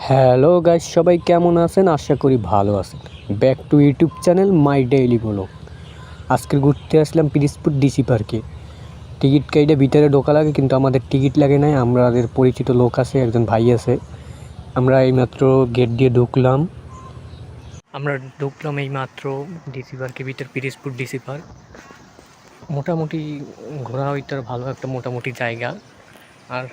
Hello guys, সবাই কেমন আছেন? আশা করি ভালো আছেন। Back to YouTube channel my daily blog. আজকে ঘুরতে আসলাম পিরিজপুর ডিসি পার্কে। টিকিট কেটে ভিতরে ঢোকা লাগে, কিন্তু আমাদের টিকিট লাগে নাই। আমাদের পরিচিত লোক আছে, একজন ভাই আছে। আমরা এইমাত্র গেট দিয়ে ঢুকলাম। এইমাত্র ডিসি পার্কের ভিতর, পিরিজপুর ডিসি পার্ক। মোটামুটি ঘোরা হইতে ভালো একটা মোটামুটি জায়গা। আর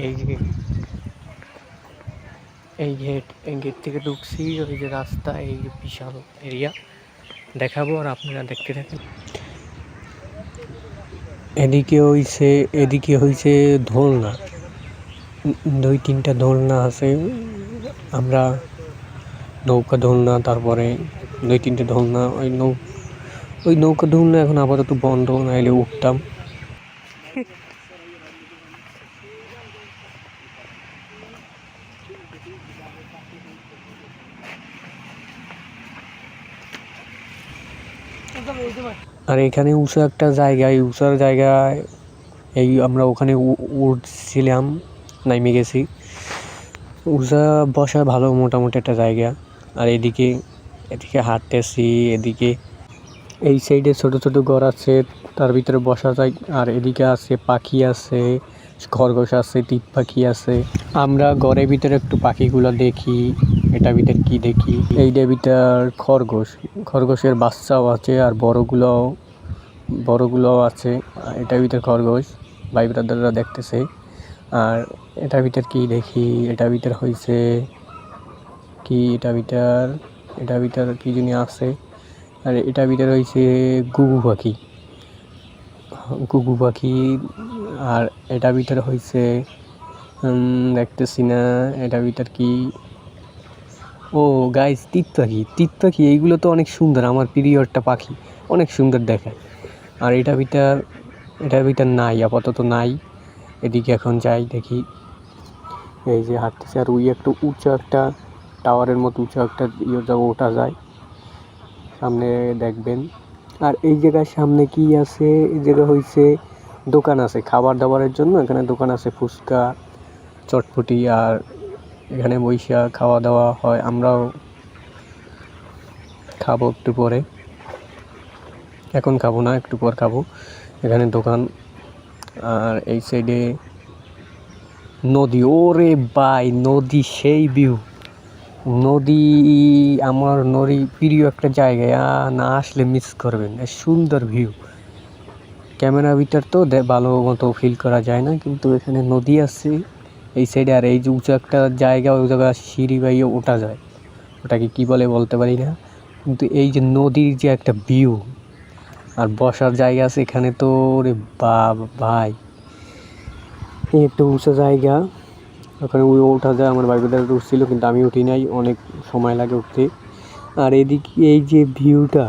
এই যে এই গেট থেকে ঢুকছি, ওই যে রাস্তা, এই যে বিশাল এরিয়া দেখাবো, আর আপনারা দেখতে থাকেন। এদিকে হইছে দোলনা, 2-3টা দোলনা আছে। আমরা নৌকা দোলনা, তারপরে 2-3টে দোলনা, ওই নৌকা দোলনা এখন আপাতত বন্ধ, নাইলে উঠতাম। আর এখানে উঁচু একটা জায়গায়, উঁচার জায়গায় আমরা ওখানে উঠছিলাম, নাইমে গেছি। উঁচা বসা ভালো মোটামুটি একটা জায়গা। আর এদিকে হাঁটতেছি, এদিকে এই সাইডে ছোট ছোট ঘর আছে, তার ভিতরে বসা যায়। আর এদিকে আছে পাখি আছে, খরগোশ আছে, টিপ পাখি আছে। আমরা ঘরের ভিতরে একটু পাখিগুলো দেখি। এটা ভিতর কি দেখি, এইটার ভিতর খরগোশের বাচ্চাও আছে, আর বড়গুলোও আছে। এটার ভিতর খরগোশ ভাই ব্রাদাররা দেখতেছে। আর এটার ভিতর কি দেখি, এটার ভিতর হইছে কি, এটার ভিতর কি জানি আছে। আর এটার ভিতরে হইছে ঘুঘু পাখি। আর এটার ভিতরে হইছে দেখতেছি না, এটার ভিতর কি। ও গাইস, টিপ পাখি এইগুলো তো অনেক সুন্দর, আমার প্রিয় একটা পাখি, অনেক সুন্দর দেখায়। আর এটার ভিতর নাই, আপাতত নাই। এদিকে এখন যাই, দেখি। এই যে হাঁটতেছে, আর ওই একটা উঁচু একটা টাওয়ারের মতো উঁচু একটা ওঠা যায়, সামনে দেখবেন। আর এই জায়গার সামনে কি আছে, এই জায়গা হইছে দোকান আছে খাবার দাবারের জন্য। এখানে দোকান আছে ফুচকা, চটপটি। আর এখানে বইসা খাওয়া দাওয়া হয়, আমরাও খাবো একটু পরে। এখন খাবো না, একটু পর খাবো। এখানে দোকান। আর এই সাইডে নদী, ওরে ভাই নদী, সেই ভিউ। নদী আমার প্রিয় একটা জায়গায়, না আসলে মিস করবেন। সুন্দর ভিউ, ক্যামেরার ভিতর তো ভালো মতো ফিল করা যায় না, কিন্তু এখানে নদী আছে এই সাইডে। আর এই যে উঁচু একটা জায়গা, ওই জায়গায় সিঁড়ি বাইয়ে ওঠা যায়, ওটাকে কি বলে বলতে পারি না। কিন্তু এই যে নদীর যে একটা ভিউ, আর বসার জায়গা আছে এখানে তো, রে ভাই, এই একটা উঁচু জায়গা, ওখানে ওঠা যায়। আমার ভাই ব্রাদার উঠছিল, কিন্তু আমি উঠি নাই, অনেক সময় লাগে উঠতে। আর এদিকে এই যে ভিউটা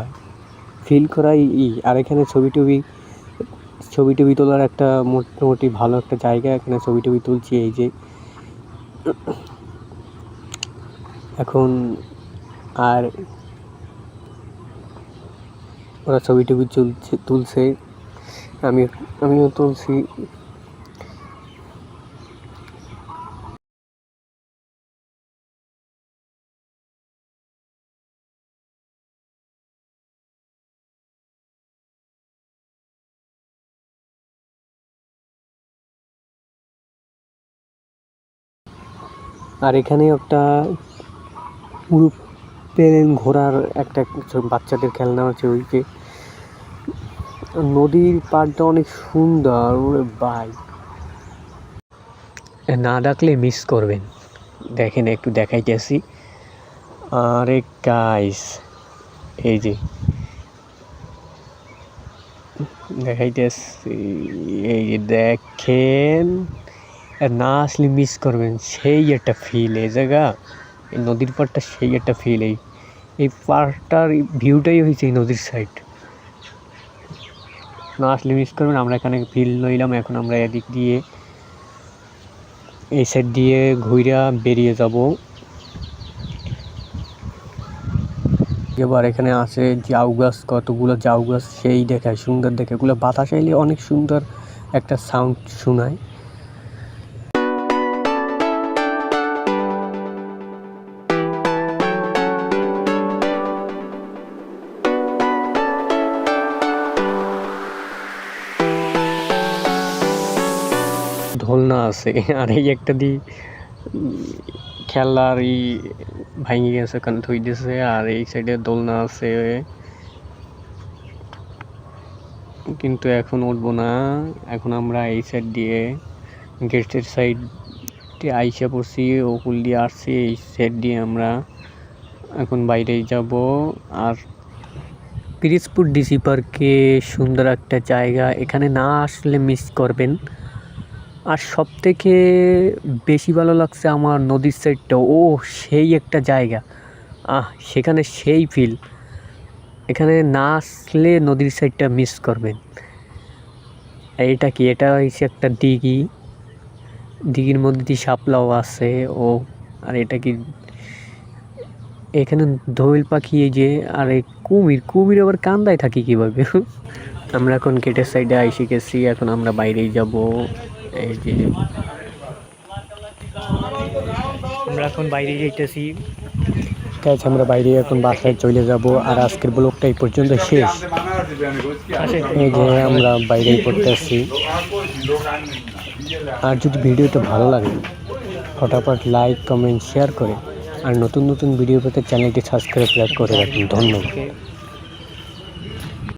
ফিল করাই আর এখানে ছবি টবি তোলার একটা মোটামুটি ভালো একটা জায়গা। এখানে ছবি টবি তুলছি, এই যে এখন। আর ওরা ছবি টবি তুলছে, আমিও তুলছি। আর এখানে একটা প্লেন ঘোড়ার একটা বাচ্চাদের খেলনা আছে। ওই যে নদীর পাড়টা অনেক সুন্দর, ওরে ভাই, না ডাকলে মিস করবেন। দেখেন, একটু দেখাইতেছি। আরে গাইস, এই যে দেখাইতেছি, এই যে দেখেন, না আসলে মিস করবেন। সেই একটা ফিল এই জায়গা, এই নদীর পাড়টা সেই একটা ফিল। এই পাড়টার ভিউটাই হয়েছে এই নদীর সাইড, না আসলে মিস করবেন। আমরা এখানে ফিল লইলাম, এখন আমরা এদিক দিয়ে এই সাইড দিয়ে ঘুরা বেরিয়ে যাব। এবার এখানে আছে জাউ গাছ, কতগুলো জাউ গাছ, সেই দেখায় সুন্দর দেখে, এগুলো বাতাস আইলে অনেক সুন্দর একটা সাউন্ড শোনায়। দোলনা আছে, আর এই একটা দি খেলার ভাঙি গেছে, কারণ থই দিছে। আর এই সাইডে দোলনা আছে, কিন্তু এখন উঠবো না। এখন আমরা এই সাইড দিয়ে গেটের সাইড দিয়ে আইসা পড়ছি, ওকুল দিয়ে আসছি, এই সাইড দিয়ে আমরা এখন বাইরেই যাব। আর পিরিজপুর ডিসি পার্কে সুন্দর একটা জায়গা, এখানে না আসলে মিস করবেন। আর সব থেকে বেশি ভালো লাগছে আমার নদীর সাইডটা, সেই একটা জায়গা, সেখানে সেই ফিল, এখানে না আসলে নদীর সাইডটা মিস করবেন। এটা কি, এটা হচ্ছে একটা দিঘির মধ্যে দিয়ে শাপলাও আছে। আর এটা কি, এখানে দোয়েল পাখি, এই যে, আর এই কুমির আবার কান্দায় থাকি কিভাবে। আমরা এখন গেটের সাইডে আইসে গেছি, এখন আমরা বাইরেই যাব। এই যে আমরা এখন বাইরে যাইতেছি, আমরা বাইরে এখন বাসায় চলে যাব। আর আজকের ব্লগটা এই পর্যন্ত শেষ। এই যে আমরা বাইরেই পড়তেছি। আর যদি ভিডিওটা ভালো লাগে ফটাফট লাইক, কমেন্ট, শেয়ার করে, আর নতুন নতুন ভিডিও পেতে চ্যানেলটি সাবস্ক্রাইব করে রাখুন। ধন্যবাদ।